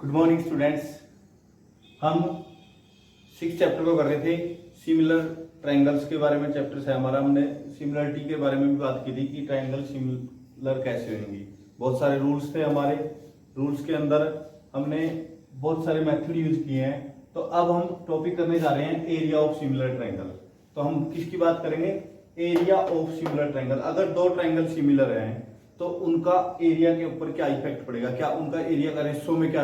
Good morning students. हम 6 chapter को कर रहे थे। सिमिलर ट्रायंगल्स के बारे में चैप्टर है हमारा। हमने सिमिलरिटी के बारे में भी बात की थी कि ट्रायंगल सिमिलर कैसे होंगी। बहुत सारे रूल्स थे हमारे। रूल्स के अंदर हमने बहुत सारे मेथड यूज किए हैं। तो अब हम टॉपिक करने जा रहे हैं एरिया ऑफ सिमिलर ट्रायंगल। तो हम किसकी बात करेंगे? Area of similar triangle. अगर दो ट्रायंगल सिमिलर हैं तो उनका एरिया के ऊपर क्या इफेक्ट पड़ेगा, क्या उनका एरिया का रेशो में क्या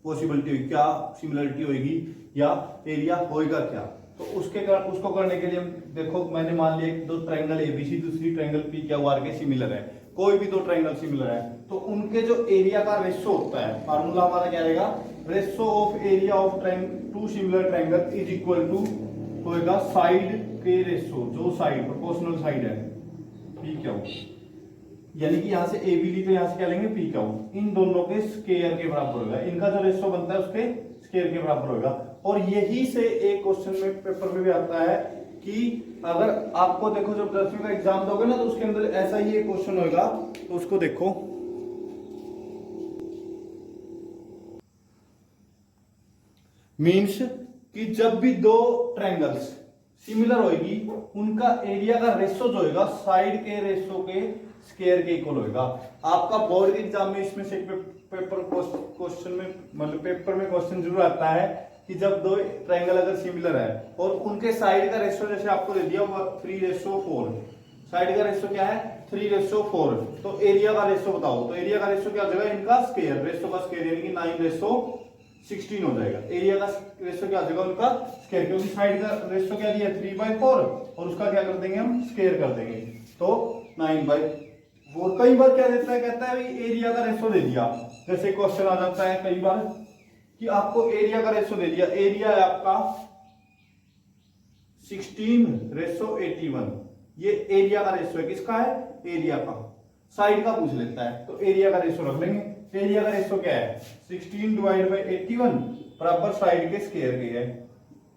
पॉसिबिलिटी होगी, क्या सिमिलरिटी होगी या एरिया होएगा क्या। तो उसको करने के लिए देखो, मैंने मान लिया दो ट्रायंगल एबीसी, दूसरी ट्रायंगल पी क्यू आर के सिमिलर है। कोई भी दो ट्रायंगल सिमिलर है तो उनके जो एरिया का रेशो होता है, फार्मूला हमारा क्या रहेगा? Ratio of area of two similar triangle is equal to होएगा साइड के रेशो, जो साइड प्रोपोर्शनल साइड है पी क्यू, यानी कि यहां से ए बी ली तो यहां से क्या लेंगे पी क्यू, इन दोनों के स्क्वायर के बराबर होगा। इनका जो रेशो बनता है उसके स्क्वायर के बराबर होगा। और यही से एक क्वेश्चन में पेपर में भी आता है कि अगर आपको देखो जब 10वीं का एग्जाम दोगे ना तो उसके अंदर ऐसा ही एक क्वेश्चन होगा। तो उसको देखो, मीन्स कि जब भी दो ट्रायंगल्स सिमिलर होगी उनका एरिया का रेशो जो होगा साइड के रेशो के स्क्वायर के इक्वल होगा। आपका बोर्ड के एग्जाम में इसमें से पेपर क्वेश्चन में मतलब पेपर में क्वेश्चन जरूर आता है कि जब दो ट्रायंगल अगर सिमिलर है और उनके साइड का रेशो जैसे आपको दे दिया 3:4, साइड का रेशो क्या है 3:4, तो एरिया का रेशो बताओ। तो एरिया का रेशो क्या हो जाएगा? इनका स्क्वायर, रेशो का स्क्वायर यानी कि 9:16 हो जाएगा। एरिया का रेशो क्या हो जाएगा? उनका स्क्वायर, क्योंकि साइड का रेशो क्या दिया 3/4 और उसका क्या कर देंगे हम? स्क्वायर कर देंगे तो 9/4। कई बार क्या देता है, कहता है भाई एरिया का रेशो दे दिया। जैसे क्वेश्चन आ जाता है कई बार कि आपको एरिया का रेशो दे दिया, एरिया है आपका 16:81, ये एरिया का रेशो है। किसका है? एरिया का। साइड का पूछ लेता है तो एरिया का रेशो रख लेंगे। एरिया का रेशो क्या है? 16/81 बराबर साइड के स्क्वायर के है।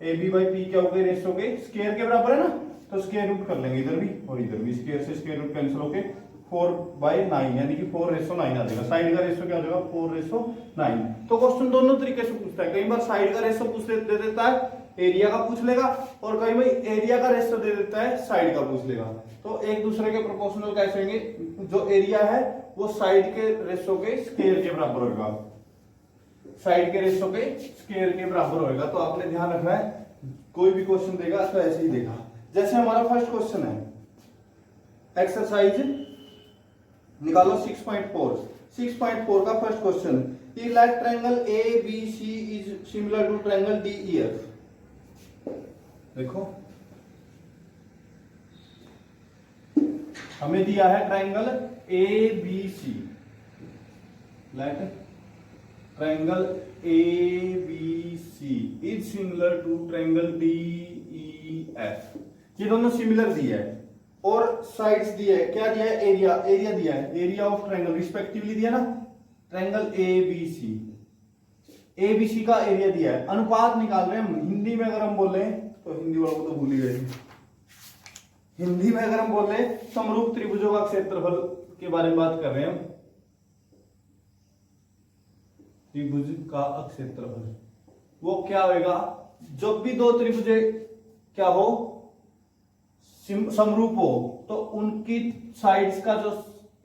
ए बी बाई पी क्या हो गए? रेशो के स्क्वायर के बराबर है ना, तो स्क्वायर रूट कर लेंगे इधर भी और इधर भी। स्क्वायर से स्क्वायर रूट कैंसिल होके 4/9 यानी कि 4:9 आ जाएगा। साइड का रेशो क्या हो जाएगा? 4:9। तो क्वेश्चन दोनों तरीके से पूछता है। कई बार साइड का रेशो दे देता है, एरिया का पूछ लेगा, और कई बार एरिया का रेशो दे देता है, साइड का पूछ लेगा। तो एक दूसरे के प्रोपोर्शनल कैसे होंगे? जो एरिया है वो साइड के रेशो के स्क्वायर के बराबर होगा, साइड के रेशो के स्क्वायर के बराबर होगा। तो आपने ध्यान रखना है, कोई भी क्वेश्चन देगा तो ऐसे ही देगा। जैसे हमारा फर्स्ट क्वेश्चन है, एक्सरसाइज निकालो 6.4 का first question. Let triangle A B C is similar to triangle D E F. देखो हमें दिया है triangle A B C. Let triangle A B C is similar to triangle D E F. ये दोनों similar दिया है और sides दिया है। क्या दिया है? एरिया दिया है, एरिया ऑफ ट्रायंगल रिस्पेक्टिवली दिया ना, triangle A B C. A B C का एरिया दिया है। अनुपात निकाल रहे हैं हम। हिंदी में अगर हम बोले तो हिंदी वालों को तो भूल ही गए। हिंदी में अगर हम बोले समरूप त्रिभुजों का क्षेत्रफल के बारे में बात कर रहे हैं हम। त्रिभुज का क्षेत्रफल वो क्या होगा? जब भी दो त्रिभुज क्या हो, समरूप हो, तो उनकी साइड्स का जो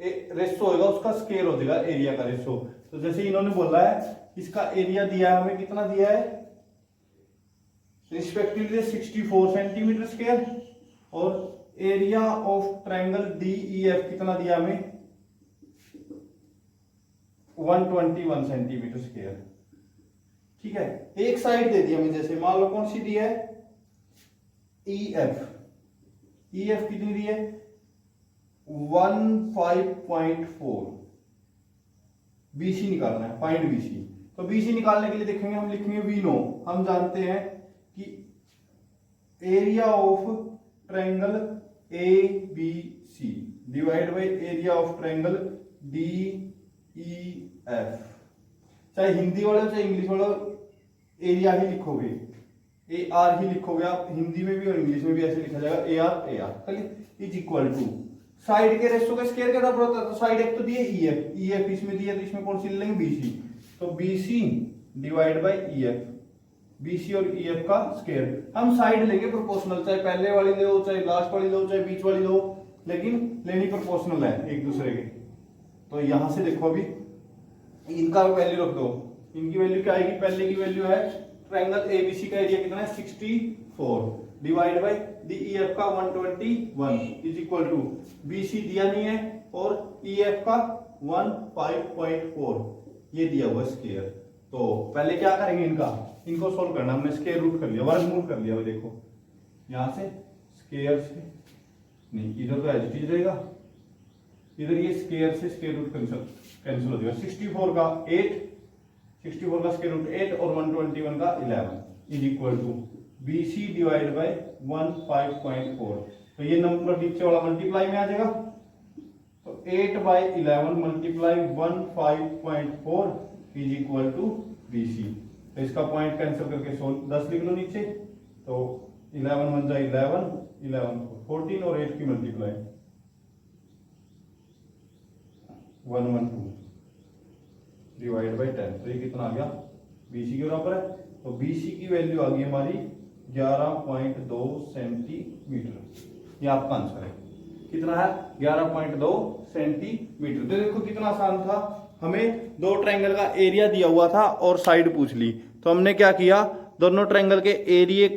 रेशो होगा उसका स्क्वायर हो जाएगा एरिया का रेशो। तो जैसे इन्होंने बोला है इसका एरिया दिया है, हमें कितना दिया है? रिस्पेक्टिवली 64 सेंटीमीटर स्क्वायर, और area of triangle D E F कितना दिया हमें? 121 सेंटीमीटर स्क्वायर। ठीक है, एक साइड दे दी हमें, जैसे मान लो कौन सी दी है? E F. ई एफ कितनी दी है? 15.4। बीसी निकालना है, फाइंड बीसी। तो बीसी निकालने के लिए देखेंगे, हम लिखेंगे वी नो। हम जानते हैं कि area of triangle A B C divide by area of triangle D E F. चाहे हिंदी वाले चाहे इंग्लिश वाले एरिया ही लिखोगे, ए आर ही लिखोगे आप। हिंदी में भी और इंग्लिश में भी ऐसे लिखा जाएगा A R is equal to side के रेशो का स्क्वायर क्या बराबर होता है? तो साइड एक तो दी है ई एफ इसमें दी है, तो इसमें कौन सी ले लेंगे? बीसी। तो BC divide by EF, BC और EF का स्क्वायर। हम साइड लेंगे प्रोपोर्शनल, चाहे पहले वाली लो, चाहे लास्ट वाली लो, चाहे बीच वाली लो, लेकिन लेनी प्रोपोर्शनल है एक दूसरे के। तो यहां से देखो अभी इनका वैल्यू रख दो, इनकी वैल्यू क्या आएगी, पहले की वैल्यू है ट्रायंगल ABC का एरिया कितना है 64 डिवाइड बाई DEF का 121 इज इक्वल टू BC दिया नहीं है और EF का 15.4 ये दिया हुआ स्क्वायर। तो पहले क्या करेंगे, इनको सोल्व करना, हमने स्क्वायर रूट कर लिया, वर्गमूल कर लिया। देखो यहां से स्क्वायर से नहीं, इधर तो एज इट इज रहेगा, इधर ये स्क्वायर से स्क्वायर रूट कैंसिल हो जाएगा। 64 का 8, 64 का स्क्वायर रूट 8 और 121 का 11 is equal to BC divide by 15.4। तो ये नंबर नीचे वाला मल्टीप्लाई में आ जाएगा, तो 8 by 11 multiply 15.4 is equal to BC। तो इसका पॉइंट कैंसिल करके 10 लिख लो नीचे, तो 11 1 जा 11, 11 14 और 8 की मल्टीप्लाई 112 डिवाइड बाई 10। तो ये कितना आ गया, BC के बराबर है। तो BC की वैल्यू आ गई हमारी 11.2 सेंटीमीटर। ये आपका आंसर है, कितना है 11.2 सेंटीमीटर। तो देखो कितना आसान था, हमें दो ट्रायंगल का एरिया दिया हुआ था और साइड पूछ ली। तो हमने क्या किया, दोनों ट्रायंगल के एरिया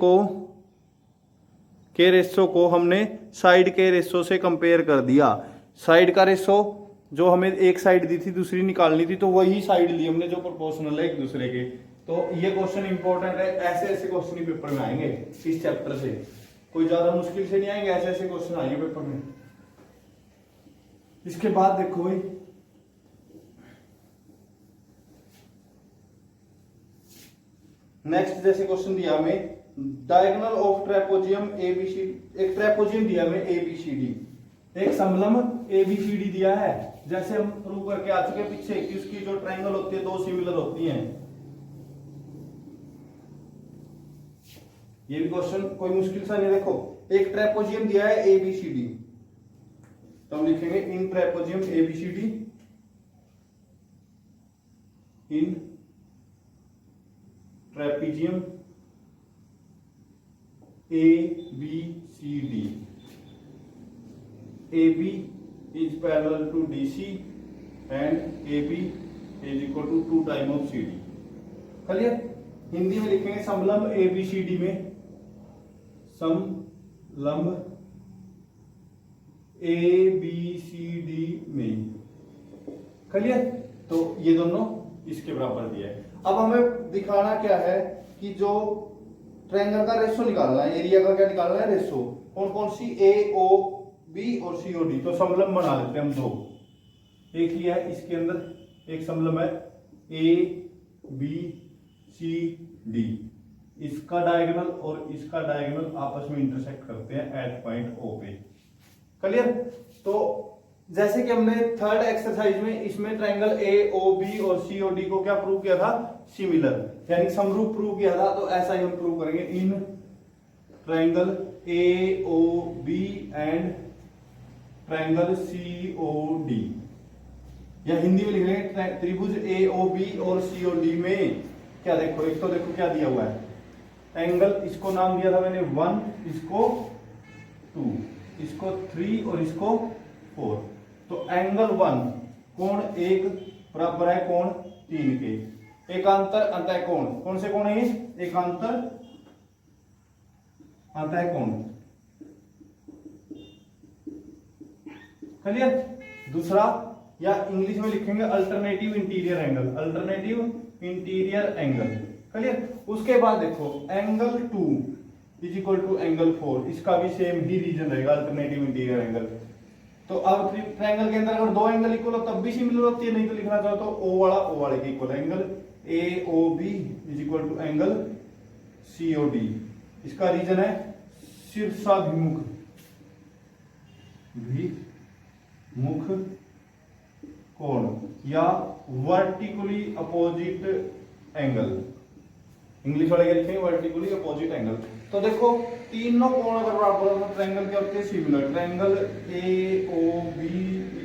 के रेशो को हमने साइड के रेशो से कंपेयर कर दिया। साइड का रेशो जो हमें एक साइड दी थी दूसरी निकालनी थी, तो वही साइड ली हमने जो प्रोपोर्शनल है एक दूसरे के। तो ये क्वेश्चन इंपॉर्टेंट है, ऐसे ऐसे क्वेश्चन ही पेपर में आएंगे इस चैप्टर से, कोई ज्यादा मुश्किल से नहीं आएंगे, ऐसे ऐसे क्वेश्चन आएंगे पेपर में। इसके बाद देखो भाई नेक्स्ट जैसे क्वेश्चन दिया हमें डायगोनल ऑफ ट्रेपोजियम एबीसी, एक ट्रेपोजियम दिया हमें ABCD, एक समलंब ABCD दिया है। जैसे हम प्रूव करके आ चुके पीछे कि उसकी जो ट्रायंगल होती है दो सिमिलर होती हैं। ये भी क्वेश्चन कोई मुश्किल सा नहीं। देखो एक ट्रेपोजियम दिया है ABCD, तो हम लिखेंगे इन ट्रेपोजियम ABCD, in trapezium ABCD, AB is parallel to DC and AB is equal to 2 time of CD। Clear. Hindi में लिखेंगे समलंब ABCD में, समलंब ABCD में, क्लियर। तो ये दोनों इसके बराबर दिया है। अब हमें दिखाना क्या है कि जो ट्रायंगल का रेशो निकालना है, एरिया का क्या निकालना है, रेशो। कौन कौन सी, AOB और COD। तो समलंब बना लेते हैं हम दो, एक ही है इसके अंदर एक समलंब है ABCD, इसका डायगोनल और इसका डायगोनल आपस में इंटरसेक्ट करते हैं एट पॉइंट O पे। क्लियर। तो जैसे कि हमने थर्ड एक्सरसाइज में इसमें ट्रायंगल AOB और COD को क्या प्रूव किया था, सिमिलर यानी समरूप प्रूव किया था। तो ऐसा ही हम प्रूव करेंगे in triangle AOB and triangle COD, या हिंदी में लिख रहे हैं त्रिभुज AOB और COD में क्या, देखो एक तो देखो क्या दिया हुआ है एंगल, इसको नाम दिया था मैंने 1, इसको 2, इसको 3 और इसको 4। तो एंगल 1 कोण 1 बराबर है कोण 3 के। एकांतर अंतः कोण, कौन से कोण है, एकांतर अंतः कोण। क्लियर। दूसरा, या इंग्लिश में लिखेंगे alternative interior angle, alternative interior angle. Clear. उसके बाद देखो angle 2 is equal to angle 4, इसका भी सेम ही रीजन रहेगा अल्टरनेटिव इंटीरियर एंगल। तो अब ट्रायंगल के अंदर अगर दो एंगल इक्वल हो तब भी सिमिलर होती है, नहीं तो लिखना चाहो तो O वाला O वाले के equal, angle AOB is equal to angle COD। इसका रीजन है शीर्षाभिमुख मुख कोण या वर्टिकली अपोजिट एंगल, इंग्लिश वाले क्या लिखेंगे, वर्टिकली अपोजिट एंगल। तो देखो तीनों कोण अगर बराबर हो ट्रायंगल क्या होते हैं, similar. Triangle AOB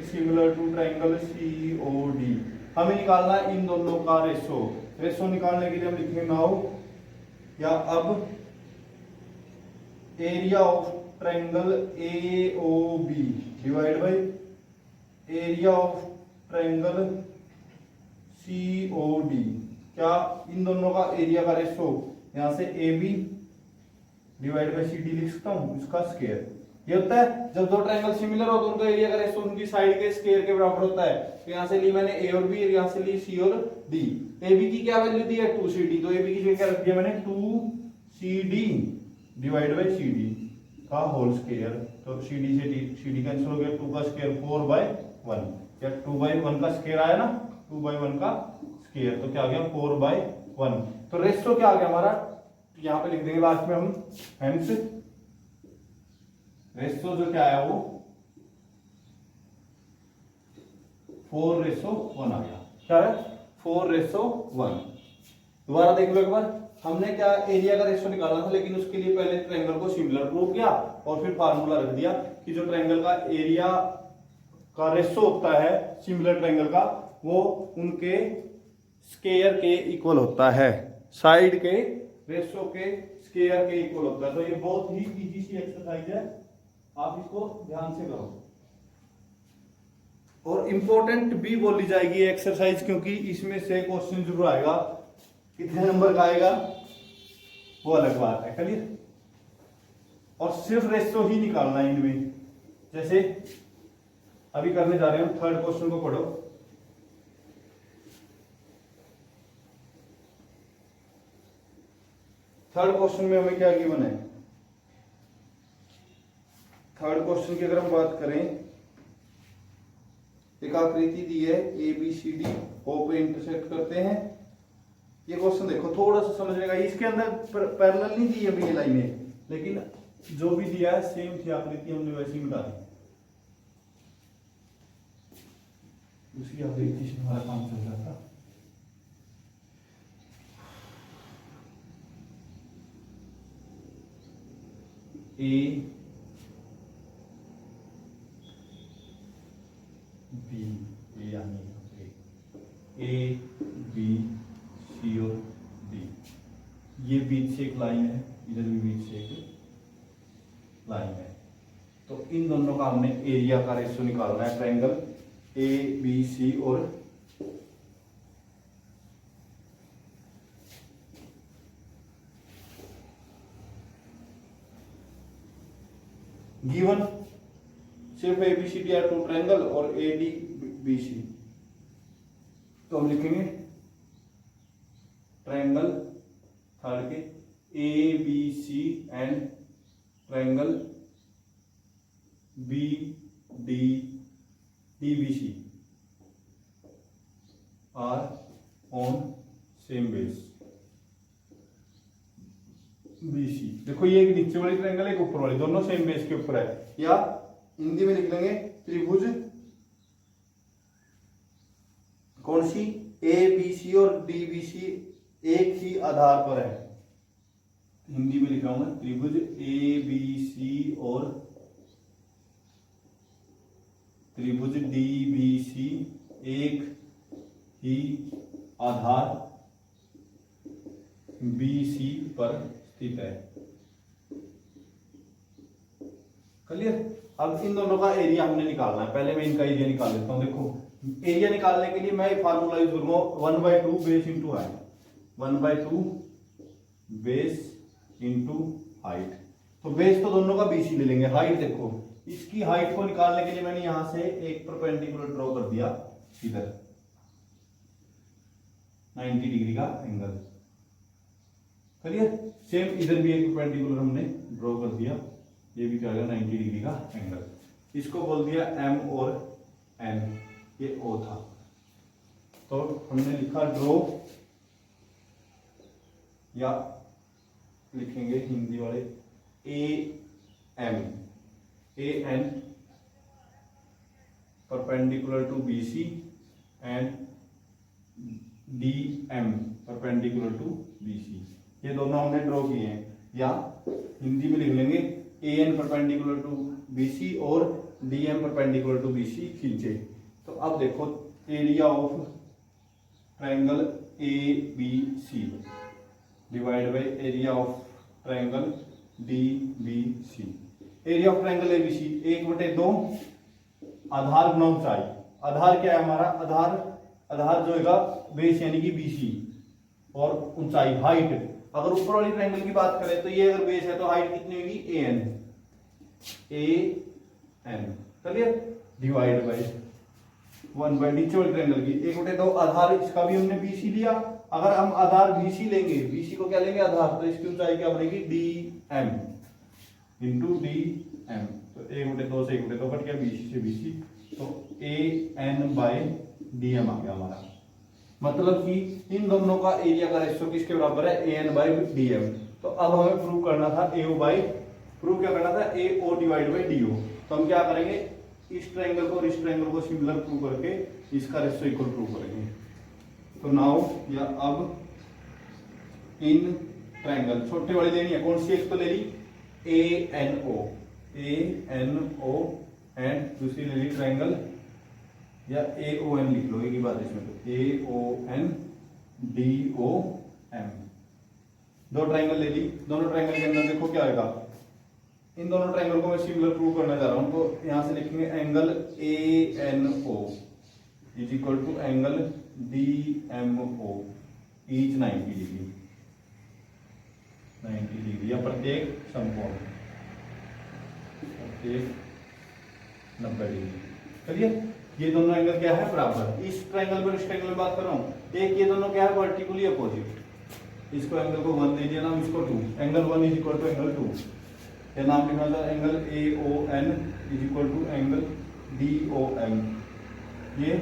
similar to triangle COD, हमें निकालना है इन दोनों का रेशो। रेशो निकालने के लिए हम लिखेंगे नाउ या अब area of triangle AOB divide by area of triangle COD। क्या इन दोनों का एरिया का रेशो यहां से AB डिवाइड बाय CD लिख सकता हूं, इसका स्क्वायर। ये होता है जब दो ट्रायंगल सिमिलर हो तो उनका एरिया का रेशो उनकी साइड के स्क्वायर के बराबर होता है। तो यहां से ली मैंने A और B, यहां से ली C और D। AB की क्या वैल्यू दी है 2CD, तो AB की जगह क्या रख दिया मैंने 2CD डिवाइड बाय CD का होल स्क्वायर। तो CD से CD कैंसिल हो गया, 2 का स्क्वायर 4/1 या 2/1 का स्क्वायर आया ना, 2/1 का स्क्वायर, तो क्या आ गया 4/1। तो रेशो क्या आ गया हमारा, यहां पे लिख देंगे लास्ट में हम, हेंस रेशो जो क्या आया वो 4:1 आ गया। क्या है 4:1। दोबारा देख लो एक बार, हमने क्या एरिया का रेशो निकालना था, लेकिन उसके लिए पहले ट्रायंगल को सिमिलर प्रूव किया और फिर फार्मूला रख दिया कि जो ट्रायंगल का एरिया का रेशो होता है सिमिलर ट्रायंगल का, वो उनके स्क्वायर के इक्वल होता है, साइड के रेशो के स्क्वायर के इक्वल होता है। तो ये बहुत ही इजी सी एक्सरसाइज है, आप इसको ध्यान से करो। और इंपॉर्टेंट भी बोली जाएगी एक्सरसाइज, क्योंकि इसमें से क्वेश्चन जरूर आएगा। कितने नंबर का आएगा वो अलग बात है, क्लियर। और सिर्फ रेशो ही निकालना है इनमें। जैसे अभी करने जा रहे हैं, थर्ड क्वेश्चन को पढ़ो। थर्ड क्वेश्चन में हमें क्या गिवन है, थर्ड क्वेश्चन की अगर हम बात करें, एक आकृति दी है ABCD, O पे इंटरसेक्ट करते हैं। ये क्वेश्चन देखो थोड़ा सा समझने का, इसके अंदर पैरेलल नहीं दी है अभी ये लाइनें, लेकिन जो भी दिया है सेम थी आकृति, हमने वैसे ही मिटा दी। उसी आकृति से हमारा काम चल रहा था। A B A B C और D, ये बीच से एक लाइन है, इधर भी बीच से एक लाइन है। तो इन दोनों का हमने एरिया का रेशियो निकालना है ट्रायंगल ABC और गिवन सिर्फ ABCD आर टू ट्रायंगल और ADBC। तो हम लिखेंगे ट्रायंगल थर्ड के ABC and triangle DBC are on same base BC। देखो ये एक नीचे वाली ट्रायंगल, एक ऊपर वाली, दोनों सेम बेस के ऊपर है। या हिंदी में लिख लेंगे त्रिभुज कौन सी ABC और DBC एक ही आधार पर है। हिंदी में लिख रहा हूं मैं, त्रिभुज ABC और त्रिभुज DBC एक ही आधार BC पर स्थित है। क्लियर। अब इन दोनों का एरिया हमने निकालना है, पहले मैं इनका एरिया निकाल लेता हूं। देखो एरिया निकालने के लिए मैं फार्मूला यूज करूंगा 1/2 base into height, 1/2 base into height. तो बेस तो दोनों का BC ले लेंगे। हाइट देखो, इसकी हाइट को निकालने के लिए मैंने यहां से एक परपेंडिकुलर ड्रॉ कर दिया, इधर 90 डिग्री का एंगल। क्लियर। सेम इधर भी एक परपेंडिकुलर हमने ड्रॉ कर दिया, ये भी क्या होगा 90 डिग्री का एंगल। इसको बोल दिया M और N, ये O था। तो हमने लिखा ड्रॉ, या लिखेंगे हिंदी वाले AN perpendicular to BC and DM perpendicular to BC। ये दोनों हमने ड्रॉ किए हैं। या हिंदी में लिख लेंगे AN परपेंडिकुलर टू BC और DM परपेंडिकुलर टू BC खींचे। तो अब देखो area of triangle A B C divide by area of triangle D B C. Area of triangle A B C 1/2 आधार गुना ऊंचाई। आधार क्या है हमारा? आधार जो है बेस यानी कि बीसी और ऊंचाई हाइट। अगर ऊपर वाली ट्रायंगल की बात करें तो ये अगर बेस है तो हाइट कितनी होगी? A N clear divide by 1 नीचे वाली ट्रायंगल की 1/2 आधार, इसका भी हमने बीसी लिया। अगर हम आधार बीसी लेंगे, बीसी को क्या लेंगे? आधार, तो इसकी ऊंचाई क्या बनेगी? D M into D M. तो 1/2 से 1/2 कट गया, बीसी से बीसी, तो A N by D M आ गया हमारा। मतलब कि इन दोनों का एरिया का रेशियो किसके बराबर है? ए एन बाय डी एम। तो अब हमें प्रूव करना था ए ओ बाय, प्रूव क्या करना था? A O divide by D O. तो हम क्या करेंगे? इस ट्रायंगल को और इस ट्रायंगल को सिमिलर प्रूव करके इसका रेशियो इक्वल प्रूव करेंगे। तो नाउ या अब इन ट्रायंगल छोटे वाली लेनी है, कौन सी? एक तो ले ली ए एन ओ एंड दूसरी ले ली ट्रायंगल या ए ओ एन लिख लो, एक ही बात है इसमें, तो A O N D O M. दो ट्रायंगल ले ली, दोनों ट्रायंगल के अंदर देखो क्या आएगा। इन दोनों ट्रायंगल को मैं सिमिलर प्रूव करना चाह रहा हूं, तो यहां से लिखेंगे angle A N O is equal to angle D M O each 90 degree, 90 degree या प्रत्येक समकोण, प्रत्येक 90 डिग्री। चलिए ये दोनों एंगल क्या है? बराबर। इस ट्रायंगल पर इस ट्रायंगल में बात कर रहा हूं, एक ये दोनों क्या है? Vertically opposite. इसको एंगल को 1 दे दिया नाम, इसको 2। Angle 1 is equal to angle 2, ये नाम लिखना था angle A O N is equal to angle D O M. ये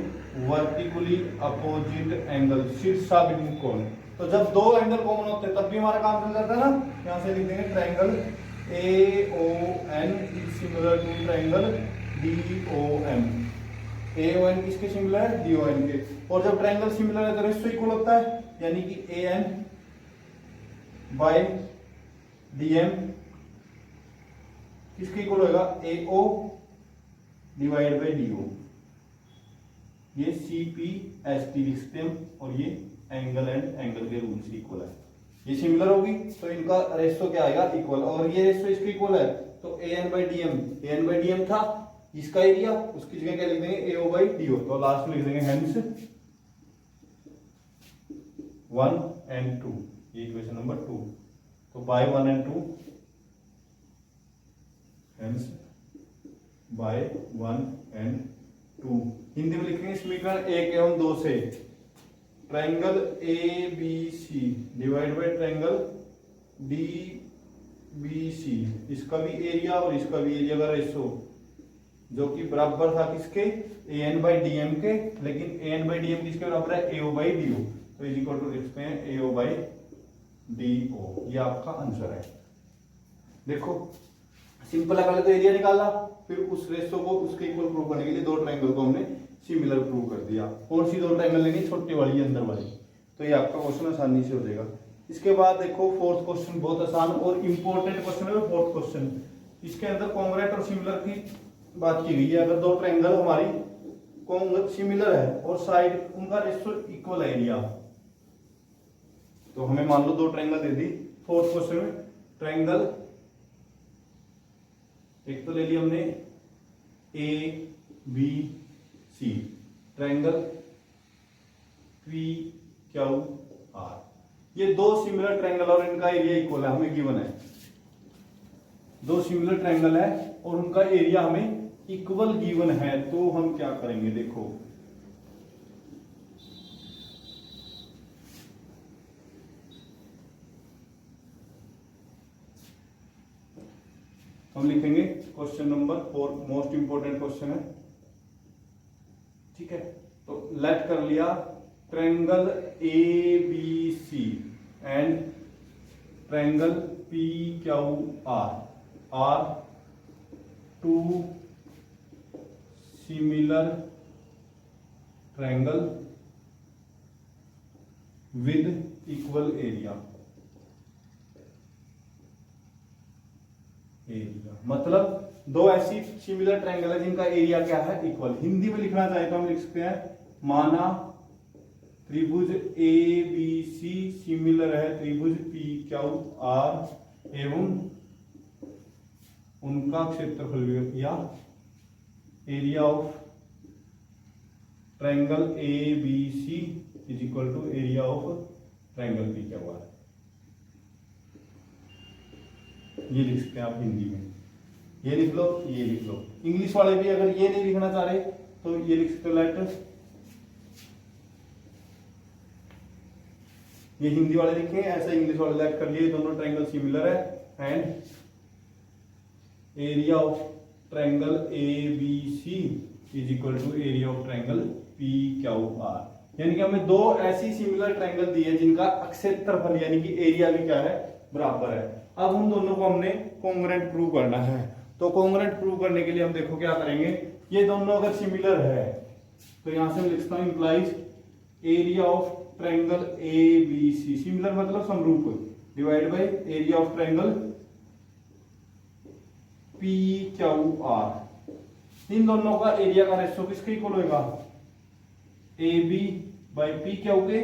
वर्टिकली अपोजिट एंगल, शीर्षाभिमुख कोण। तो जब दो एंगल कॉमन होते हैं तब भी हमारा काम चल जाता है ना। यहां से लिख देंगे triangle A O N is similar to triangle D O M. A O N किसके सिमिलर है? डी ओ एन के। और जब ट्रायंगल सिमिलर है तो रेशियो इक्वल होता है, यानी कि A N by D M किसके इक्वल होगा? A O divide by D O. ये सी पी एस टी लिखते हैं और ये एंगल एंड एंगल के रूल से इक्वल है। ये सिमिलर होगी तो इनका रेशियो क्या आएगा? इक्वल। और ये रेशियो इसके इक्वल है तो A N by D M, A N by D M था इसका एरिया, उसकी जगह क्या लिख देंगे? A O by D O. तो लास्ट में लिख देंगे हेंस 1 and 2, ये इक्वेशन नंबर 2। तो by 1 and 2 hence by 1 and 2। Hindi में लिखेंगे समीकरण 1 एवं 2 से triangle A B C divide by triangle D B C, इसका भी एरिया और इसका भी एरिया का रेशो जो कि बराबर था किसके? ए एन बाई डी एम के, लेकिन ए एन बाई डी एम किसके बराबर है? ए ओ बाई डी ओ। तो इज इक्वल टू लिखते हैं ए ओ बाई डी ओ। ये आपका आंसर है। देखो सिंपल है, पहले तो एरिया निकाला, फिर उस रेशो को उसके इक्वल प्रूव करने के लिए दो ट्रायंगल को हमने सिमिलर प्रूव कर दिया। कौन सी दो ट्रायंगल लेंगे? छोटी वाली अंदर वाली। तो ये आपका क्वेश्चन आसानी से हो जाएगा। इसके बाद देखो फोर्थ क्वेश्चन बहुत आसान और इंपॉर्टेंट क्वेश्चन है। फोर्थ क्वेश्चन इसके अंदर कॉन्ग्रेट और सिमिलर की बात की गई है। अगर दो ट्रायंगल हमारी सिमिलर है और साइड उनका रेशियो इक्वल है एरिया, तो हमें मान लो दो ट्रायंगल दे दी। फोर्थ क्वेश्चन में ट्रायंगल एक तो ले लिया हमने A B C, triangle P Q R. ये दो सिमिलर ट्रायंगल और इनका एरिया इक्वल है, हमें गिवन है। दो सिमिलर ट्रायंगल है और उनका एरिया हमें इक्वल गिवन है, तो हम क्या करेंगे? देखो हम लिखेंगे question number 4, most important question है, ठीक है। तो लेट कर लिया triangle A B C and triangle P Q R two similar triangle with equal area. मतलब दो ऐसी सिमिलर ट्रायंगल है जिनका एरिया क्या है? इक्वल। हिंदी में लिखना चाहे तो हम लिख सकते हैं माना त्रिभुज ए बी सी सिमिलर है त्रिभुज पी क्यू आर एवं उनका क्षेत्रफल भी या area of triangle A B C is equal to area of triangle P Q R. ये लिख सकते हैं आप हिंदी में, ये लिख लो, ये लिख लो। इंग्लिश वाले भी अगर ये नहीं लिखना चाह रहे तो ये लिख सकते हो लेट, ये हिंदी वाले लिखे ऐसा, इंग्लिश वाले लेट कर लिए। दोनों ट्रायंगल सिमिलर है and area of triangle A B C is equal to area of triangle P Q R. यानी कि हमें दो ऐसी सिमिलर ट्रायंगल दी है जिनका क्षेत्रफल यानी कि एरिया भी क्या है, बराबर है। अब हम दोनों को हमने कॉन्ग्रुएंट प्रूव करना है। तो कॉन्ग्रुएंट प्रूव करने के लिए हम देखो क्या करेंगे, ये दोनों अगर सिमिलर है तो यहां से मैं लिखता हूं implies area of triangle A B C, similar मतलब समरूप, divide by area of triangle P Q R. इन दोनों का एरिया का रेशियो किसके इक्वल होगा, A B by P Q के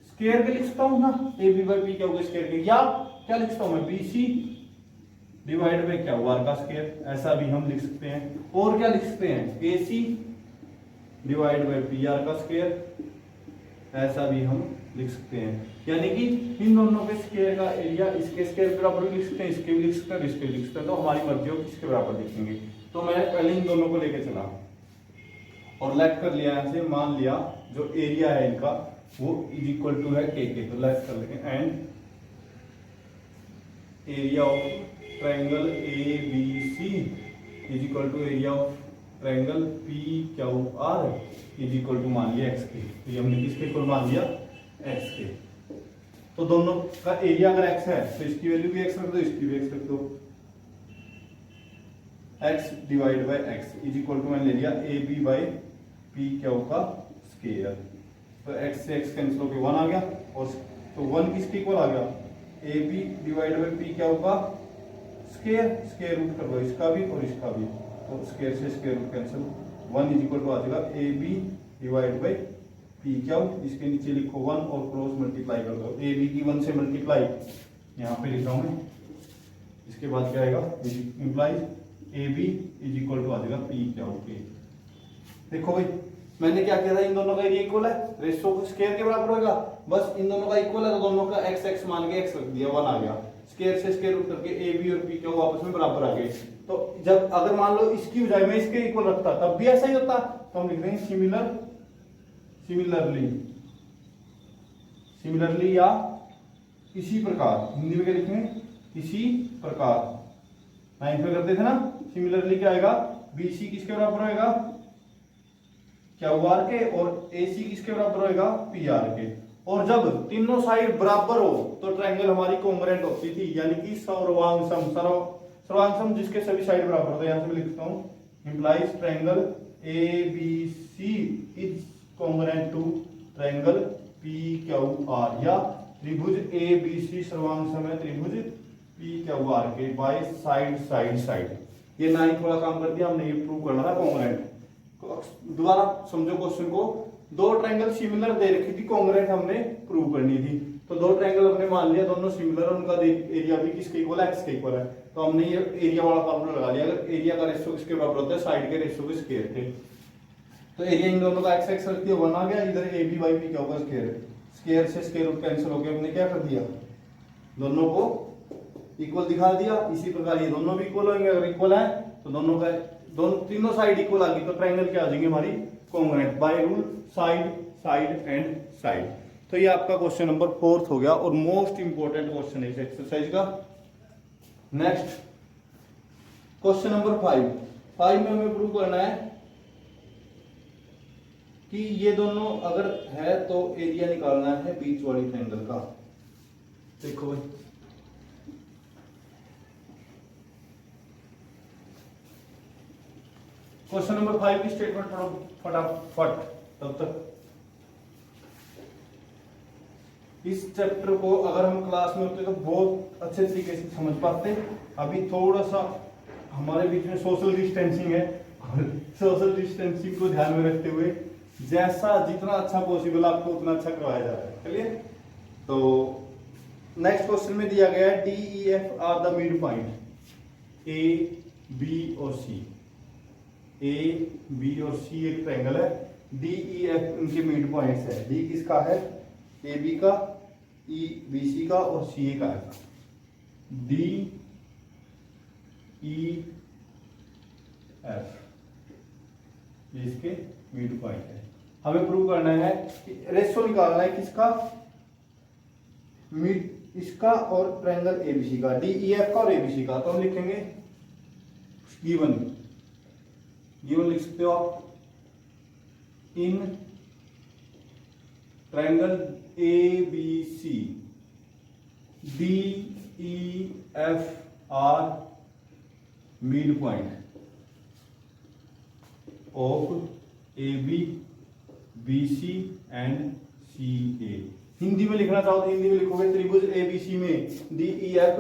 स्क्वायर के लिख सकता हूं ना, A B by P Q के स्क्वायर के, या क्या लिख सकता हूं मैं, B C divide by Q R का स्क्वायर, ऐसा भी हम लिख सकते हैं। और क्या लिख सकते हैं, ए सी डिवाइड बाई पी आर का स्क्वायर, ऐसा भी हम लिख सकते हैं। यानी कि इन दोनों के स्क्वायर का एरिया इसके स्क्वायर के बराबर भी लिख सकते हैं, इसके भी लिख सकते हैं, इसके भी लिख सकते हैं। तो हमारी मर्जी हो किसके बराबर लिखेंगे। तो मैं पहले इन दोनों को लेके चला और लेट कर लिया, यहां से मान लिया जो एरिया है इनका वो इज इक्वल टू है के। तो लेट कर लेंगे and area of triangle A B C is equal to area of triangle P Q R is equal to मान लिया एक्स के। तो ये हमने किसके इक्वल मान लिया, एक्स के। तो दोनों का एरिया अगर एक्स है तो इसकी वैल्यू भी एक्स रख दो, इसकी भी एक्स रख दो, x divide by x is equal to मैंने ले लिया A B by P Q का स्क्वायर। तो एक्स से एक्स कैंसिल होकर 1 आ गया, और तो 1 किसके इक्वल आ गया, A B divide by P Q का स्क्वायर, स्क्वायर रूट कर दो इसका भी और इसका भी, तो स्क्वायर से square root cancel, 1 is equal to आ जाएगा A B divide by P Q, इसके नीचे लिखो 1 और क्रॉस मल्टीप्लाई कर दो, ए बी की 1 से मल्टीप्लाई यहाँ पे लिख रहा हूँ मैं। इसके बाद क्या आएगा, implies A B is equal to आ जाएगा पी क्यू के। देखो भाई मैंने क्या किया था, इन दोनों का एरिया इक्वल है, रेशियो स्क्वायर के बराबर होगा, बस इन दोनों का इक्वल है तो दोनों का एक्स एक्स मान के एक्स रख दिया, 1 आ गया, स्क्वायर से स्क्वायर रूट करके ए बी और पी क्यू आपस में बराबर आ गए। तो जब अगर मान लो इसकी बजाय मैं इसके इक्वल रखता तब भी ऐसा ही होता, तो हम लिख रहे हैं सिमिलर, सिमिलरली, सिमिलरली या इसी प्रकार, हिंदी में क्या लिखेंगे, इसी प्रकार। 9 पे करते थे ना, सिमिलरली क्या आएगा, बीसी किसके बराबर होएगा, क्यू आर के, और एसी किसके बराबर होएगा, पी आर के। और जब तीनों साइड बराबर हो तो ट्रायंगल हमारी कॉन्ग्रुएंट होती थी, यानी कि सर्वांगसम, सर्वांगसम जिसके सभी साइड बराबर होते हैं। यहां से मैं लिखता हूं implies triangle A B C is congruent to triangle P Q R, या त्रिभुज ए बी सी सर्वांगसम है त्रिभुज पी क्यू आर के बाय साइड साइड साइड। ये 9 वाला काम कर दिया हमने, ये प्रूव करना था कॉन्ग्रुएंट। दोबारा समझो क्वेश्चन को, दो ट्रायंगल सिमिलर दे रखी थी, कॉन्ग्रुएंट हमने प्रूव करनी थी। तो दो ट्रायंगल हमने मान लिया दोनों सिमिलर, उनका एरिया भी किसके इक्वल है, एक्स के इक्वल है। तो हमने ये एरिया वाला फॉर्मूला लगा लिया, अगर एरिया का रेशियो किसके बराबर होता है, साइड के रेशियो के स्क्वायर के। तो एरिया इन दोनों का एक्स एक्स रख दिया, 1 आ गया, इधर ए बी बाई पी क्या होगा, स्क्वायर, स्क्वायर से स्क्वायर रूट कैंसिल हो गया, हमने क्या कर दिया, दोनों को इक्वल दिखा दिया। इसी प्रकार ये दोनों भी इक्वल होंगे, अगर इक्वल है तो दोनों का तीनों साइड इक्वल आ गई तो ट्रायंगल क्या आ जाएंगे हमारी, congruent by rule side side and side. तो ये आपका क्वेश्चन नंबर 4 हो गया और मोस्ट इंपोर्टेंट क्वेश्चन है इस एक्सरसाइज का। नेक्स्ट क्वेश्चन नंबर 5 में हमें प्रूव करना है कि ये दोनों अगर है तो एरिया निकालना है बीच वाली ट्रायंगल का। देखो भाई क्वेश्चन नंबर 5 की स्टेटमेंट पढ़ो फटाफट, तब तक इस चैप्टर को अगर हम क्लास में होते तो बहुत अच्छे तरीके से समझ पाते। अभी थोड़ा सा हमारे बीच में सोशल डिस्टेंसिंग है, और सोशल डिस्टेंसिंग को ध्यान में रखते हुए जैसा जितना अच्छा पॉसिबल आपको उतना अच्छा करवाया जा रहा है। चलिए, तो नेक्स्ट क्वेश्चन में दिया गया है D E F are the mid point A B और सी। ए बी और सी एक ट्रायंगल है, डी ई एफ इनके मिड पॉइंट्स है। डी किसका है? ए बी का, ई बी सी का और सी ए का है। डी ई एफ ये इसके मिड पॉइंट है। हमें प्रूव करना है कि रेशो निकालना है किसका? मिड इसका और ट्रायंगल एबीसी का, डी ई एफ का और एबीसी का। तो हम लिखेंगे गिवन लिख सकते हो आप, in triangle A B C D E F are mid point of A B B C and C A. Hindi में लिखना चाहो तो हिंदी में लिखोगे त्रिभुज ए बी सी में D E F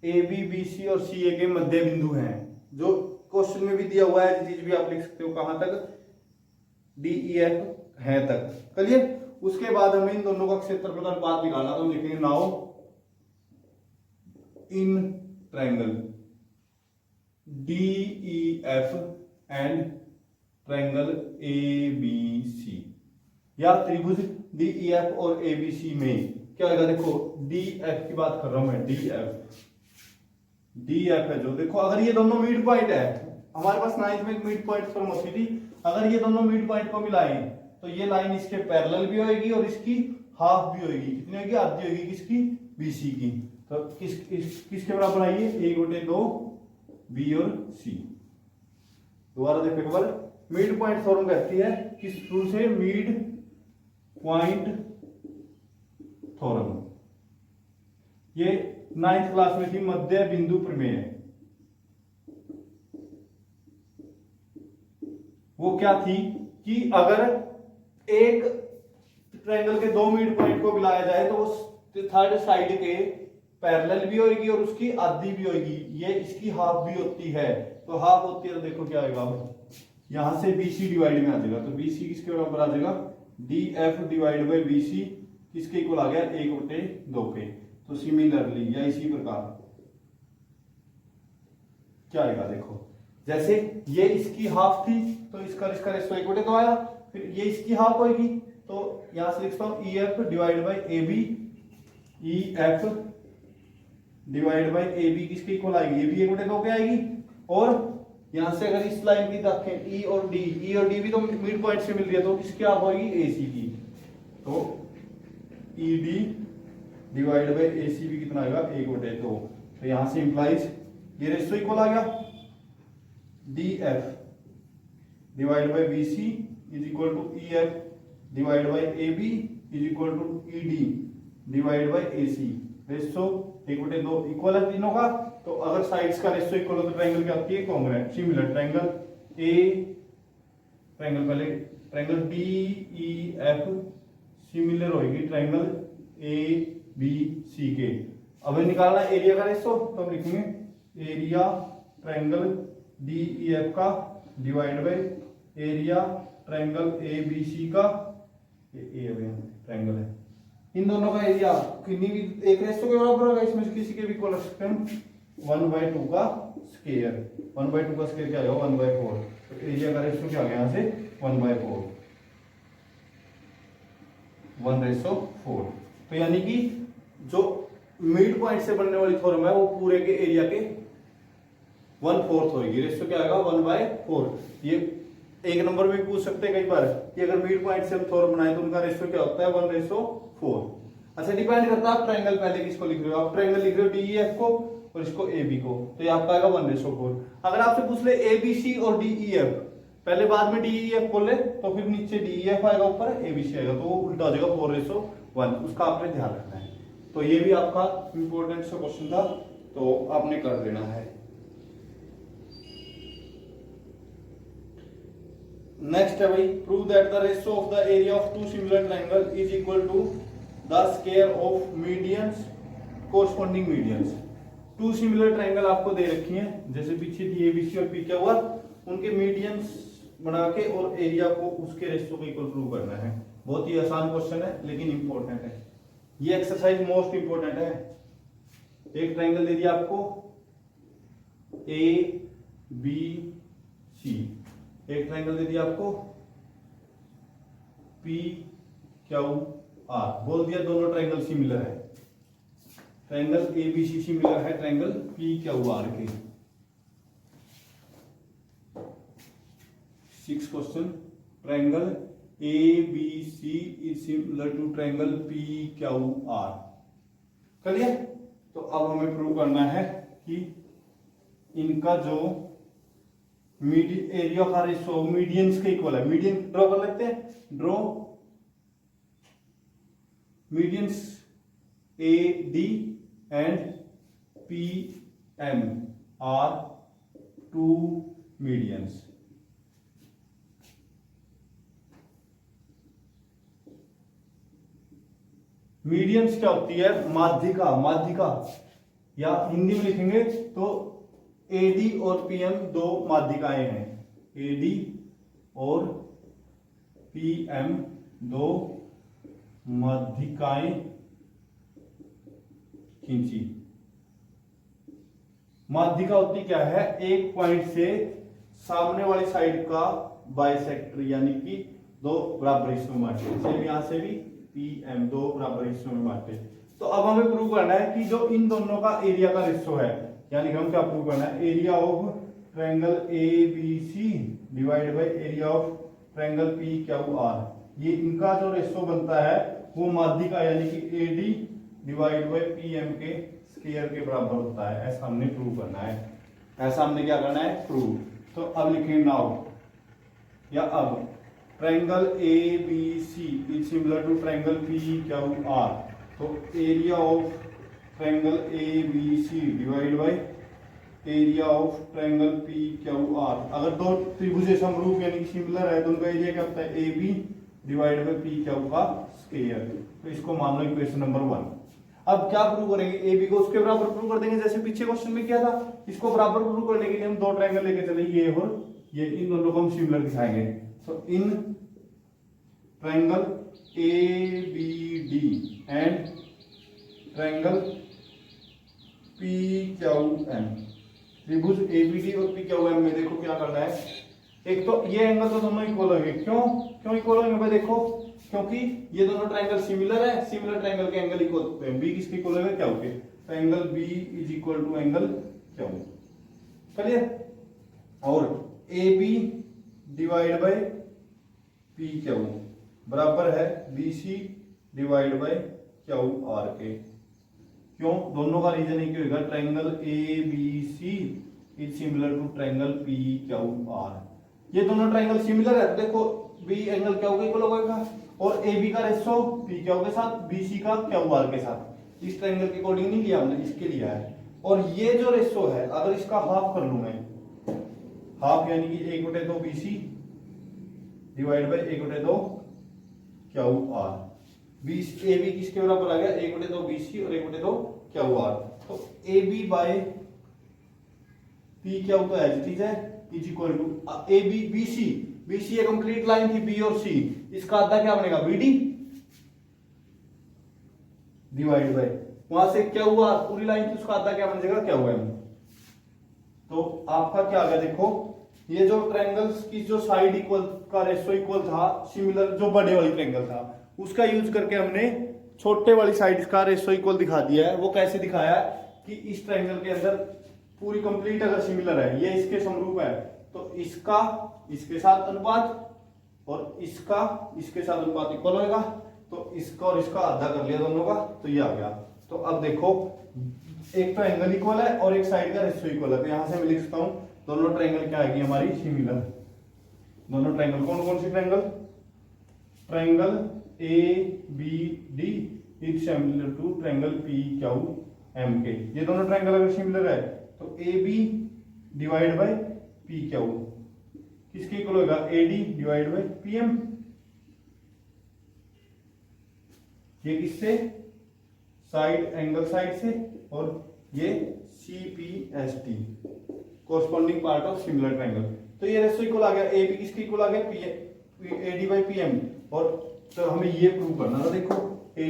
A B B C और सी ए के मध्य बिंदु हैं। जो क्वेश्चन में भी दिया हुआ है चीज भी आप लिख सकते हो, कहां तक? डी ई एफ है तक। चलिए, उसके बाद हमें इन दोनों का क्षेत्रफल का अनुपात निकालना। तो हम लिखेंगे now in triangle D E F and triangle A B C, या त्रिभुज डी ई एफ और ए बी सी में क्या होगा? देखो डी एफ की बात कर रहा हूं मैं, डी एफ है जो, देखो अगर ये दोनों मिड पॉइंट है, हमारे पास 9th में मिड पॉइंट फॉर्म होती थी, अगर ये दोनों मिड पॉइंट को मिलाएं तो ये लाइन इसके पैरेलल भी होगी और इसकी हाफ भी होगी। कितनी होगी? आधी होगी किसकी? बीसी की। तो किसके बराबर आई है? 1/2 बी और सी। दोबारा देखो एक बार, मिड पॉइंट फॉर्म कहती है किस थ्रू से? Mid point theorem. ये 9th क्लास में थी, मध्य बिंदु प्रमेय। वो क्या थी कि अगर एक ट्रायंगल के दो मिड पॉइंट को मिलाया जाए तो उस थर्ड साइड के पैरेलल भी होगी और उसकी आधी भी होगी। ये इसकी हाफ भी होती है। तो हाफ होती है तो देखो क्या होगा, यहां से BC डिवाइड में आ जाएगा। तो BC किसके बराबर आ जाएगा? DF डिवाइड बाई BC किसके इक्वल आ गया? 1/2 के। तो सिमिलरली या इसी प्रकार क्या आएगा? देखो जैसे ये इसकी हाफ थी तो इसका रेशो 1/2 आया, फिर ये इसकी हाफ होगी तो यहां से लिखता हूं EF divide by AB, EF divide by AB किसके इक्वल आएगी? ये भी 1/2 के आएगी। और यहां से अगर इस लाइन की देखें E और D भी तो मिड पॉइंट से मिल रही है, तो किसकी हाफ होगी? AC की। तो ED डिवाइड बाई AC भी कितना आएगा? 1/2। तो यहां से इंप्लाइज ये रेशो इक्वल आ गया, DF divide by BC is equal to EF divide by AB is equal to ED divide by AC। Ratio 1/2 equal है तीनों का। तो अगर साइड्स का रेशो इक्वल हो तो ट्रायंगल क्या होती है? Congruent, similar. Triangle triangle DEF similar होगी ट्रायंगल ABC के। अब निकालना एरिया का रेशो, तो हम लिखेंगे एरिया ट्रायंगल DEF का divide by area triangle ABC का। ये ट्रायंगल है, इन दोनों का एरिया किन्हीं भी एक रेशो के बराबर होगा। इसमें से किसी के भी इक्वल रख सकते हैं 1/2 का स्क्वायर। 1/2 का स्क्वायर क्या आएगा? 1/4। तो एरिया का रेशो क्या आ गया यहाँ से? 1/4, 1/4। तो यानी कि जो मिड पॉइंट से बनने वाली थ्योरम है वो पूरे के एरिया के 1/4 होगी। रेशो क्या आएगा? 1/4। ये एक नंबर में पूछ सकते हैं कई बार कि अगर मिड पॉइंट से हम थ्योरम बनाए तो उनका रेशो क्या होता है? 1/4। अच्छा, डिपेंड करता है आप ट्रायंगल पहले किसको लिख रहे हो। आप ट्रायंगल लिख रहे हो DEF को और इसको AB को, तो ये आपका आएगा 1/4। अगर आपसे पूछ ले ABC और DEF, पहले बाद में DEF बोले तो फिर नीचे DEF आएगा, ऊपर ABC आएगा, तो वो उल्टा हो जाएगा 4/1। उसका आपने ध्यान रखना है। तो ये भी आपका इंपॉर्टेंट सा क्वेश्चन था, तो आपने कर लेना है। नेक्स्ट है भाई, prove that the ratio of the area of two similar triangle is equal to the square of medians corresponding medians. Two similar triangle आपको दे रखी हैं, जैसे पीछे थी ABC और P क्या हुआ, उनके मीडियंस बना के और एरिया को उसके रेशियो को इक्वल प्रूव करना है। बहुत ही आसान क्वेश्चन है लेकिन इंपॉर्टेंट है। ये एक्सरसाइज मोस्ट इंपॉर्टेंट है। एक ट्रायंगल दे दिया आपको ए बी सी, एक ट्रायंगल दे दिया आपको पी क्यू आर, बोल दिया दोनों ट्रायंगल सिमिलर है। Triangle A B C similar है ट्रायंगल पी क्यू आर के। 6 question, triangle A B C is similar to triangle P Q R. Clear? तो अब हमें प्रूव करना है कि इनका जो एरिया का रेशियो मीडियंस के इक्वल है। मीडियन ड्रॉ कर लेते हैं। Draw medians A D and P M are two medians. Medians क्या होती है? माध्यिका। माध्यिका या हिंदी में लिखेंगे तो एडी और पीएम दो माध्यिकाएं हैं। एडी और पीएम दो माध्यिकाएं खींची। माध्यिका होती क्या है? एक पॉइंट से सामने वाली साइड का बाइसेक्टर, यानी कि दो बराबर हिस्सों में बांटे। सेम यहां से भी पीएम दो बराबर हिस्सों में बांटे। तो अब हमें प्रूव करना है कि जो इन दोनों का एरिया का रेशियो है, यानी हम क्या प्रूव करना है? Area of triangle A B C divide by area of triangle P Q R, ये इनका जो रेशियो बनता है वो माध्यिका यानी कि एडी डिवाइड बाय पीएम के स्क्वायर के बराबर होता है। ऐसा हमने प्रूव करना है। ऐसा हमने क्या करना है? प्रूव। तो अब लिखेंगे नाउ या अब triangle A B C is similar to triangle P Q R. तो area of triangle A B C divide by area of triangle P Q R. अगर दो त्रिभुज समरूप यानी कि सिमिलर है तो उनका एरिया क्या होता है? A B divide by P Q का स्क्वायर। तो इसको मान लो इक्वेशन नंबर 1। अब क्या प्रूव करेंगे? ए बी को उसके बराबर प्रूव कर देंगे जैसे पीछे क्वेश्चन में किया था। इसको बराबर प्रूव करने के लिए हम दो ट्रायंगल लेके चले, ये और ये, इन दोनों को हम सिमिलर दिखाएंगे। तो in triangle A B D and triangle P Q M, त्रिभुज ए बी डी और पी क्यू एम में देखो क्या करना है। एक तो ये एंगल तो दोनों इक्वल होंगे। क्यों इक्वल होंगे भाई? देखो क्योंकि ये दोनों ट्रायंगल सिमिलर है। सिमिलर ट्रायंगल के एंगल इक्वल होते हैं। बी किसके इक्वल होगा? क्यू के। तो angle B is equal to angle Q. Clear? और A B divide by P Q बराबर है B C divide by Q R के। क्यों? दोनों का रीजन एक ही होगा। Triangle A B C is similar to triangle P Q R. ये दोनों ट्रायंगल सिमिलर है तो देखो बी एंगल क्यू के इक्वल होगा और ए बी का रेशियो पी क्यू के साथ, बी सी का क्यू आर के साथ। इस ट्रायंगल के अकॉर्डिंग नहीं लिया हमने, इसके लिया है। और ये जो रेशियो है अगर इसका हाफ कर लूं मैं, हाफ यानी कि 1/2 B C divide by 1/2 Q R. B A B किसके बराबर आ गया? 1/2 बी सी और 1/2 क्यू आर। तो A B by P Q तो एज इट इज है is equal to A B B C. B C एक कंप्लीट लाइन थी, B और सी, इसका आधा क्या बनेगा? बी डी डिवाइड बाय वहां से क्यू आर पूरी लाइन थी, उसका आधा क्या बन जाएगा? Q M. तो आपका क्या आ गया? देखो ये जो ट्रायंगल्स की जो साइड इक्वल का रेशियो इक्वल था, सिमिलर जो बड़े वाली ट्रायंगल था उसका यूज करके हमने छोटे वाली साइड का रेशियो इक्वल दिखा दिया है। वो कैसे दिखाया कि इस ट्रायंगल के अंदर पूरी कंप्लीट अगर सिमिलर है, ये इसके समरूप है तो इसका इसके साथ अनुपात और इसका इसके साथ अनुपात इक्वल होगा। तो इसका और इसका आधा कर लिया दोनों का, तो ये आ गया। तो अब देखो एक ट्रायंगल इक्वल है और एक साइड का रेशियो इक्वल है, तो यहां से मैं लिख सकता हूं दोनों ट्रायंगल क्या आएगी हमारी? सिमिलर। दोनों ट्रायंगल कौन कौन सी triangle? Triangle A B D is similar to triangle P Q M के। ये दोनों ट्रायंगल अगर सिमिलर है तो A B divide by P Q किसके इक्वल होगा? A D divide by P M. ये किससे? साइड एंगल साइड से, और ये C P S T corresponding part of similar triangle. तो ये रेशो इक्वल आ गया, ए बी किसके इक्वल आ गया, A D by P M. और तो हमें ये प्रूव करना था, देखो ए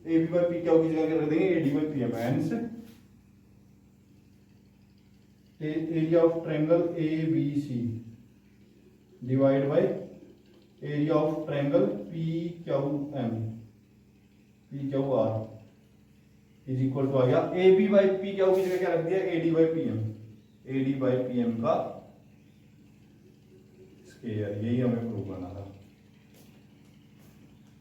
बी बाई पी क्या होगी, जगह रख देंगे A D by P M. Hence area of triangle A B C divide by area of triangle P Q M, P Q R is equal to आ गया A B by P Q की जगह क्या रख दिया, A D by P M, A D by P M का square. यही हमें प्रूव करना था,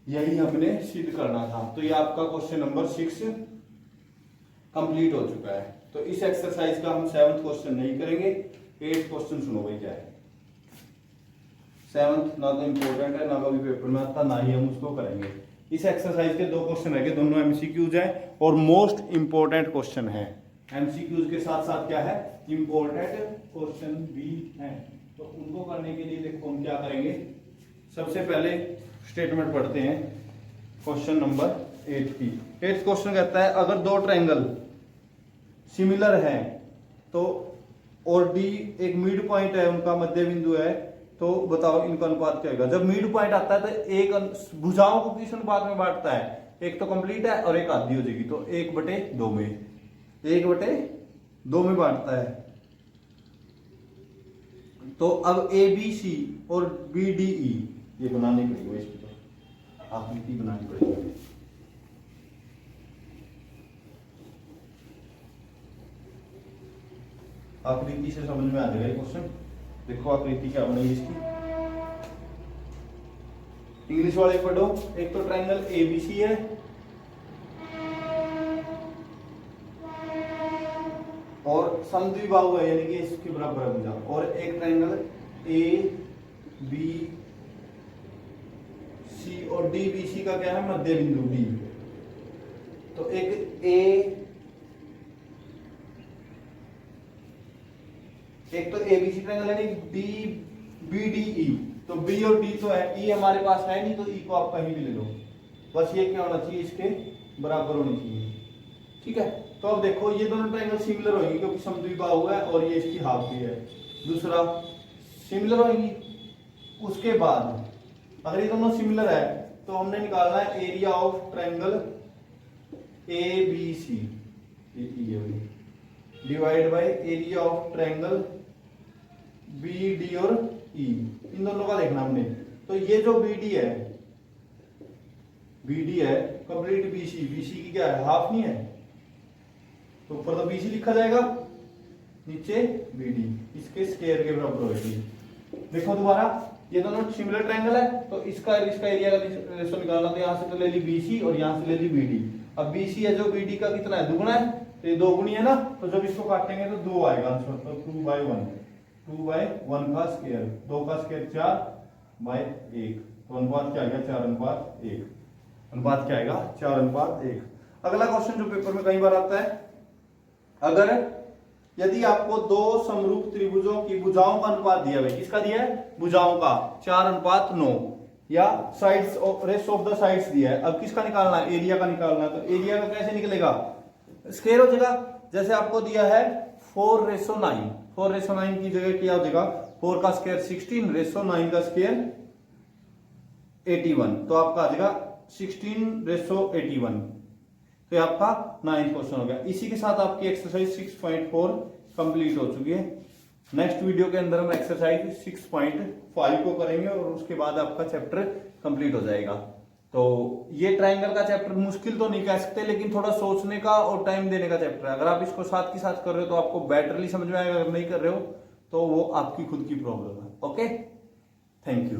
यही हमने सिद्ध करना था। तो ये आपका क्वेश्चन नंबर 6 कंप्लीट हो चुका है। तो इस एक्सरसाइज का हम 7th क्वेश्चन नहीं करेंगे। 8th क्वेश्चन सुनो भाई क्या है। 7th ना तो इम्पोर्टेंट है, ना कभी पेपर में आता, ना ही हम उसको करेंगे। इस एक्सरसाइज के 2 क्वेश्चन है, दोनों एमसीक्यूज हैं और मोस्ट इंपोर्टेंट क्वेश्चन है। एमसीक्यूज के साथ साथ क्या है, इंपोर्टेंट क्वेश्चन भी है। तो उनको करने के लिए देखो हम क्या करेंगे। सबसे पहले स्टेटमेंट पढ़ते हैं क्वेश्चन नंबर 8 की। 8th क्वेश्चन कहता है अगर 2 ट्रायंगल सिमिलर है तो और डी एक मिड पॉइंट है, उनका मध्य बिंदु है, तो बताओ इनका अनुपात क्या होगा। जब मिड पॉइंट आता है तो एक भुजाओं को किस अनुपात में बांटता है, एक तो कंप्लीट है और एक आधी हो जाएगी, तो 1/2 में, 1/2 में बांटता है। तो अब ए बी सी और बी डी ई ये बनानी पड़ेगी, इसकी तो आकृति बनानी पड़ेगी। आकृति से समझ में आ जाएगा ये क्वेश्चन। देखो आकृति क्या बनेगी इसकी, इंग्लिश वाले पढ़ो। एक तो ट्रायंगल एबीसी है, और समद्विबाहु है, यानी कि इसके बराबर है भुजा। और एक ट्रायंगल ए बी सी और डी बी सी का क्या है, मध्य बिंदु डी। तो एक तो एबीसी ट्रायंगल है, डी बी डी ई। तो बी और डी तो है, ई हमारे पास है नहीं, तो ई को आप कहीं भी ले लो, बस ये क्या होना चाहिए, इसके बराबर होनी चाहिए। ठीक है। तो अब देखो ये दोनों ट्रायंगल सिमिलर होंगे क्योंकि समद्विबाहु है और ये इसकी हाफ भी है। दूसरा सिमिलर होंगी। उसके बाद अगर ये दोनों सिमिलर है तो हमने निकालना है area of triangle A B C divide by area of triangle B D और ई, इन दोनों का देखना हमने। तो ये जो बी डी है कंप्लीट बीसी, बीसी की क्या है, हाफ नहीं है, तो ऊपर तो बीसी लिखा जाएगा, नीचे बीडी, इसके स्क्वायर के बराबर होगी। देखो दोबारा, ये दोनों सिमिलर ट्रायंगल है, तो इसका एरिया का रेशो निकालना, तो यहाँ से तो ले ली बीसी और यहाँ से ले ली बीडी। अब बीसी है जो बीडी का कितना है, दुगुना है, तो ये 2 गुणी है ना, तो जब इसको काटेंगे तो 2 आएगा आंसर। तो 2/1, 2/1 का स्क्वायर, 2 का स्क्वायर 4/1, तो अनुपात क्या आएगा, 4:1। अनुपात क्या आएगा, 4:1। अगला क्वेश्चन जो पेपर में कई बार आता है, अगर यदि आपको 2 समरूप त्रिभुजों की भुजाओं का अनुपात दिया है, किसका दिया है, भुजाओं का 4:9, या sides of rest of the sides दिया है। अब किसका निकालना है, एरिया का निकालना है। तो एरिया का कैसे निकलेगा, स्क्वायर हो जाएगा। जैसे आपको दिया है 4:9, 4:9 की जगह क्या हो जाएगा, 4 का स्क्वायर 16, 9 का स्क्वायर 81, तो आपका आ जाएगा 16:81। तो ये आपका 9th क्वेश्चन हो गया। इसी के साथ आपकी एक्सरसाइज 6.4 कंप्लीट हो चुकी है। नेक्स्ट वीडियो के अंदर हम एक्सरसाइज 6.5 को करेंगे और उसके बाद आपका चैप्टर कंप्लीट हो जाएगा। तो ये ट्रायंगल का चैप्टर मुश्किल तो नहीं कह सकते, लेकिन थोड़ा सोचने का और टाइम देने का चैप्टर है। अगर आप इसको साथ के साथ कर रहे हो तो आपको बेटरली समझ में आएगा, अगर नहीं कर रहे हो तो वो आपकी खुद की प्रॉब्लम है। Okay, thank you.